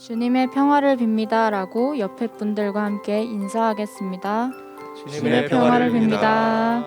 주님의 평화를 빕니다 라고 옆에 분들과 함께 인사하겠습니다. 주님의 평화를 빕니다.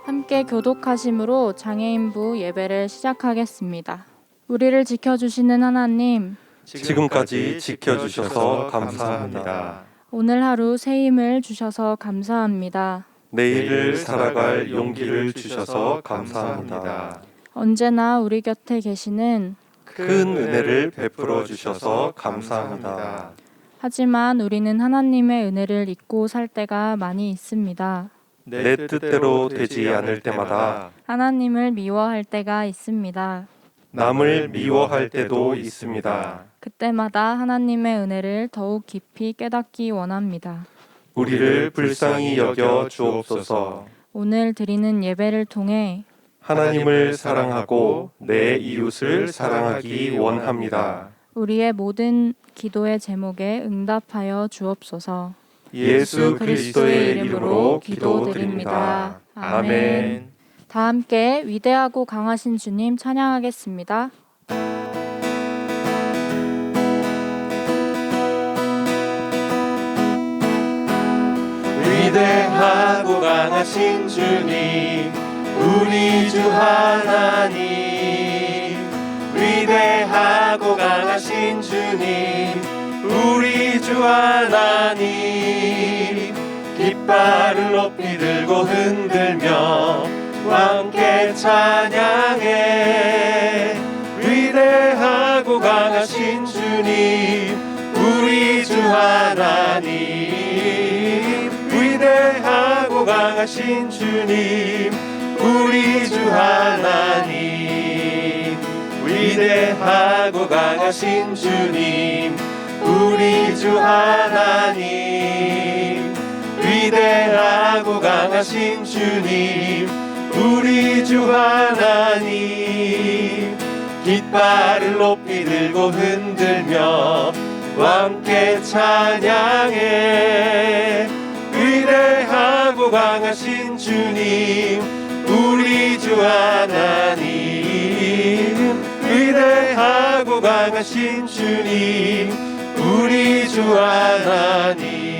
함께 교독하심으로 장애인부 예배를 시작하겠습니다. 우리를 지켜주시는 하나님, 지금까지 지켜주셔서 감사합니다. 오늘 하루 새 힘을 주셔서 감사합니다. 내일을 살아갈 용기를 주셔서 감사합니다. 언제나 우리 곁에 계시는 큰 은혜를 베풀어 주셔서 감사합니다. 하지만 우리는 하나님의 은혜를 잊고 살 때가 많이 있습니다. 내 뜻대로 되지 않을 때마다 하나님을 미워할 때가 있습니다. 남을 미워할 때도 있습니다. 그때마다 하나님의 은혜를 더욱 깊이 깨닫기 원합니다. 우리를 불쌍히 여겨 주옵소서. 오늘 드리는 예배를 통해 하나님을 사랑하고 내 이웃을 사랑하기 원합니다. 우리의 모든 기도의 제목에 응답하여 주옵소서. 예수 그리스도의 이름으로 기도드립니다. 아멘. 다 함께 위대하고 강하신 주님 찬양하겠습니다. 위대하고 강하신 주님, 우리 주 하나님. 위대하고 강하신 주님, 우리 주 하나님. 깃발을 높이 들고 흔들며 함께 찬양해. 위대하고 강하신 주님, 우리 주 하나님. 위대하고 강하신 주님, 우리 주 하나님. 위대하고 강하신 주님, 우리 주 하나님. 위대하고 강하신 주님, 우리 주 하나님. 깃발을 높이 들고 흔들며 함께 찬양해. 위대하고 강하신 주님, 우리 주 하나님. 위대하고 강하신 주님, 우리 주 하나님.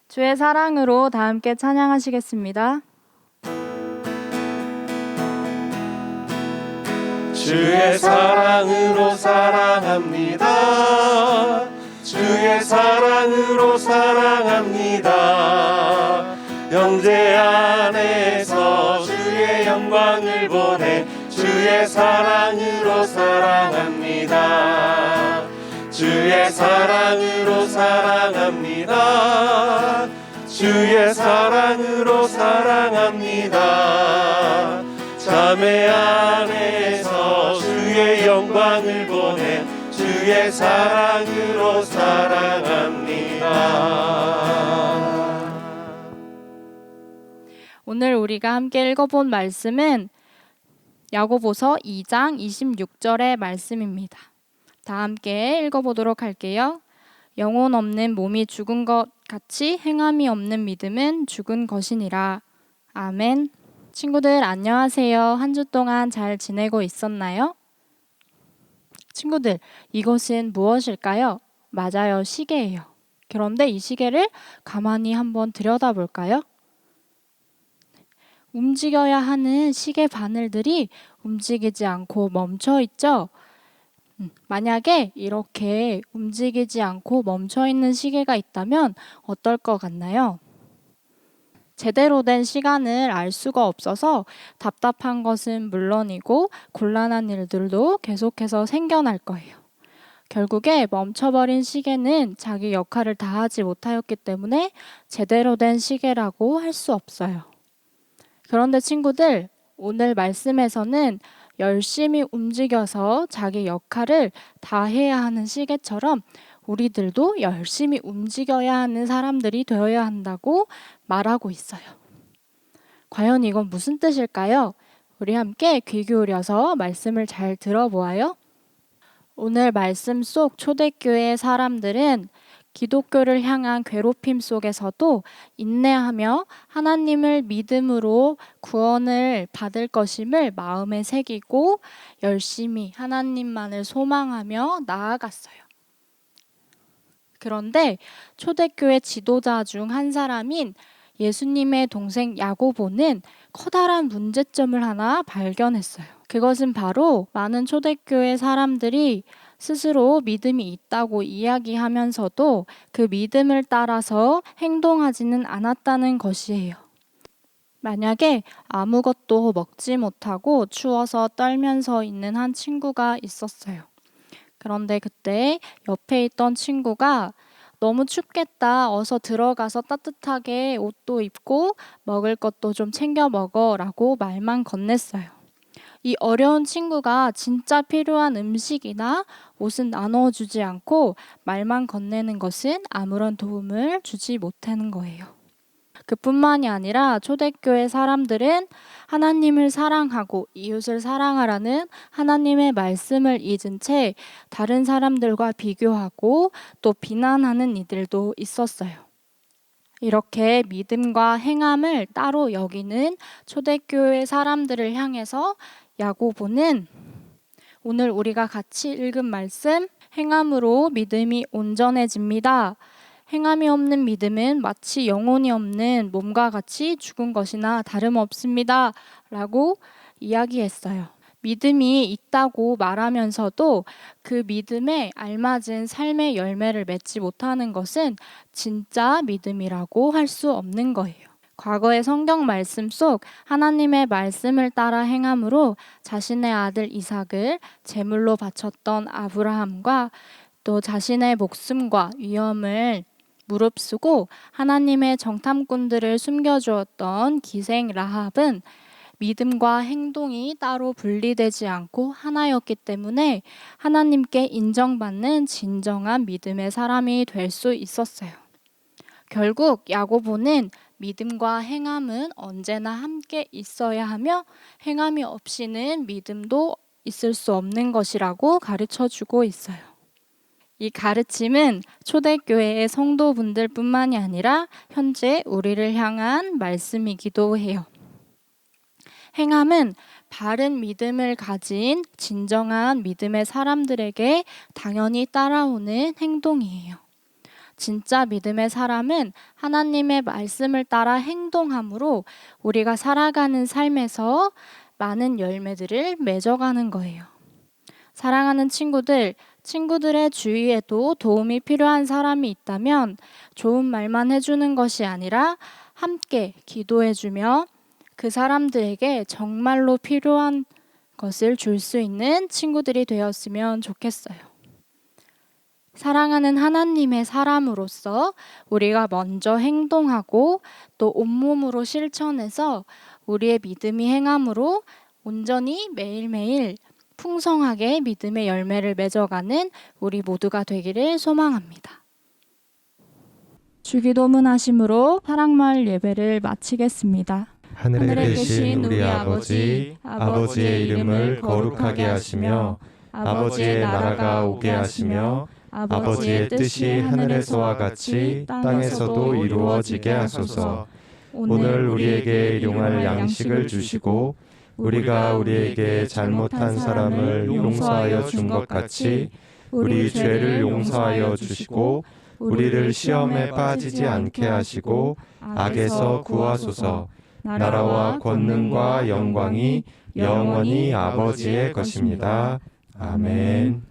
주의 사랑으로 다 함께 찬양하시겠습니다. 주의 사랑으로 사랑합니다. 주의 사랑으로 사랑합니다. 형제 안에서 주의 영광을 보내 주의 사랑으로 사랑합니다. 주의 사랑으로 사랑합니다. 주의 사랑으로 사랑합니다. 자매 안에서 주의 영광을 보내 주의 사랑으로 사랑합니다. 오늘 우리가 함께 읽어본 말씀은 야고보서 2장 26절의 말씀입니다. 다 함께 읽어보도록 할게요. 영혼 없는 몸이 죽은 것 같이 행함이 없는 믿음은 죽은 것이니라. 아멘. 친구들 안녕하세요. 한 주 동안 잘 지내고 있었나요? 친구들, 이것은 무엇일까요? 맞아요, 시계예요. 그런데 이 시계를 가만히 한번 들여다볼까요? 움직여야 하는 시계 바늘들이 움직이지 않고 멈춰 있죠? 만약에 이렇게 움직이지 않고 멈춰 있는 시계가 있다면 어떨 것 같나요? 제대로 된 시간을 알 수가 없어서 답답한 것은 물론이고 곤란한 일들도 계속해서 생겨날 거예요. 결국에 멈춰버린 시계는 자기 역할을 다하지 못하였기 때문에 제대로 된 시계라고 할 수 없어요. 그런데 친구들, 오늘 말씀에서는 열심히 움직여서 자기 역할을 다 해야 하는 시계처럼 우리들도 열심히 움직여야 하는 사람들이 되어야 한다고 말하고 있어요. 과연 이건 무슨 뜻일까요? 우리 함께 귀 기울여서 말씀을 잘 들어보아요. 오늘 말씀 속 초대교회 사람들은 기독교를 향한 괴롭힘 속에서도 인내하며 하나님을 믿음으로 구원을 받을 것임을 마음에 새기고 열심히 하나님만을 소망하며 나아갔어요. 그런데 초대교회 지도자 중 한 사람인 예수님의 동생 야고보는 커다란 문제점을 하나 발견했어요. 그것은 바로 많은 초대교회 사람들이 스스로 믿음이 있다고 이야기하면서도 그 믿음을 따라서 행동하지는 않았다는 것이에요. 만약에 아무것도 먹지 못하고 추워서 떨면서 있는 한 친구가 있었어요. 그런데 그때 옆에 있던 친구가 너무 춥겠다. 어서 들어가서 따뜻하게 옷도 입고 먹을 것도 좀 챙겨 먹어라고 말만 건넸어요. 이 어려운 친구가 진짜 필요한 음식이나 옷은 나눠주지 않고 말만 건네는 것은 아무런 도움을 주지 못하는 거예요. 그뿐만이 아니라 초대교회 사람들은 하나님을 사랑하고 이웃을 사랑하라는 하나님의 말씀을 잊은 채 다른 사람들과 비교하고 또 비난하는 이들도 있었어요. 이렇게 믿음과 행함을 따로 여기는 초대교회 사람들을 향해서 야고보는 오늘 우리가 같이 읽은 말씀, 행함으로 믿음이 온전해집니다. 행함이 없는 믿음은 마치 영혼이 없는 몸과 같이 죽은 것이나 다름없습니다. 라고 이야기했어요. 믿음이 있다고 말하면서도 그 믿음에 알맞은 삶의 열매를 맺지 못하는 것은 진짜 믿음이라고 할 수 없는 거예요. 과거의 성경 말씀 속 하나님의 말씀을 따라 행함으로 자신의 아들 이삭을 제물로 바쳤던 아브라함과 또 자신의 목숨과 위험을 무릅쓰고 하나님의 정탐꾼들을 숨겨주었던 기생 라합은 믿음과 행동이 따로 분리되지 않고 하나였기 때문에 하나님께 인정받는 진정한 믿음의 사람이 될 수 있었어요. 결국 야고보는 믿음과 행함은 언제나 함께 있어야 하며 행함이 없이는 믿음도 있을 수 없는 것이라고 가르쳐주고 있어요. 이 가르침은 초대교회의 성도분들뿐만이 아니라 현재 우리를 향한 말씀이기도 해요. 행함은 바른 믿음을 가진 진정한 믿음의 사람들에게 당연히 따라오는 행동이에요. 진짜 믿음의 사람은 하나님의 말씀을 따라 행동함으로 우리가 살아가는 삶에서 많은 열매들을 맺어가는 거예요. 사랑하는 친구들의 주위에도 도움이 필요한 사람이 있다면 좋은 말만 해주는 것이 아니라 함께 기도해주며 그 사람들에게 정말로 필요한 것을 줄 수 있는 친구들이 되었으면 좋겠어요. 사랑하는 하나님의 사람으로서 우리가 먼저 행동하고 또 온몸으로 실천해서 우리의 믿음이 행함으로 온전히 매일매일 풍성하게 믿음의 열매를 맺어가는 우리 모두가 되기를 소망합니다. 주기도문 하심으로 사랑마을 예배를 마치겠습니다. 하늘에 계신 우리 아버지, 아버지의 이름을 거룩하게 하시며 아버지의 나라가 오게 하시며 아버지의 뜻이 하늘에서와 같이 땅에서도 이루어지게 하소서. 오늘 우리에게 일용할 양식을 주시고 우리가 우리에게 잘못한 사람을 용서하여 준 것 같이 우리 죄를 용서하여 주시고 우리를 시험에 빠지지 않게 하시고 악에서 구하소서. 나라와 권능과 영광이 영원히 아버지의 것입니다. 아멘.